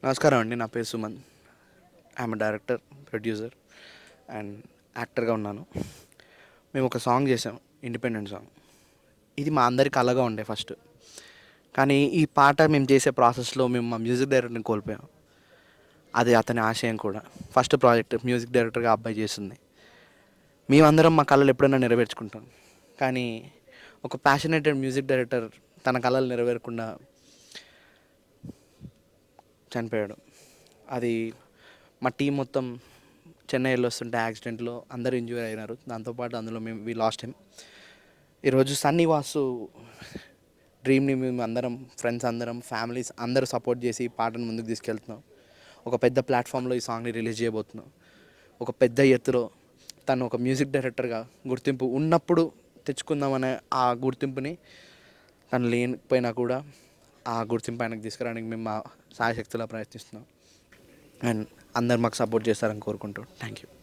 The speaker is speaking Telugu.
నమస్కారం అండి. నా పేరు Suman. I'm director, producer and యాక్టర్గా ఉన్నాను. మేము ఒక సాంగ్ చేసాం, ఇండిపెండెంట్ సాంగ్. ఇది మా అందరి కలగా ఉండే ఫస్ట్. కానీ ఈ పాట మేము చేసే ప్రాసెస్లో మేము మా మ్యూజిక్ డైరెక్టర్ని కోల్పోయాం. అది అతని ఆశయం కూడా. ఫస్ట్ ప్రాజెక్ట్ మ్యూజిక్ డైరెక్టర్గా అబ్బాయి చేస్తుంది. మేమందరం మా కళలు ఎప్పుడైనా నెరవేర్చుకుంటాం. కానీ ఒక ప్యాషనేటెడ్ మ్యూజిక్ డైరెక్టర్ తన కళలు నెరవేరకుండా చనిపోయాడు. అది మా టీం మొత్తం చెన్నై వెళ్ళొస్తుంటే యాక్సిడెంట్లో అందరూ ఇంజ్యూర్ అయినారు. దాంతోపాటు అందులో వి లాస్ట్ హిమ్. ఈరోజు సన్నీ వాసు డ్రీమ్ని మేము అందరం, ఫ్రెండ్స్ అందరం, ఫ్యామిలీస్ అందరూ సపోర్ట్ చేసి ఈ పాటను ముందుకు తీసుకెళ్తున్నాం. ఒక పెద్ద ప్లాట్ఫామ్లో ఈ సాంగ్ని రిలీజ్ చేయబోతున్నాం. ఒక పెద్ద ఎత్తులో తను ఒక మ్యూజిక్ డైరెక్టర్గా గుర్తింపు ఉన్నప్పుడు తెచ్చుకుందామనే ఆ గుర్తింపుని తను లేనిపోయినా కూడా ఆ గుర్తింపు ఆయనకు తీసుకురావడానికి మేము మా సాయశక్తిలా ప్రయత్నిస్తున్నాం. అండ్ అందరు మాకు సపోర్ట్ చేస్తారని కోరుకుంటూ థ్యాంక్ యూ.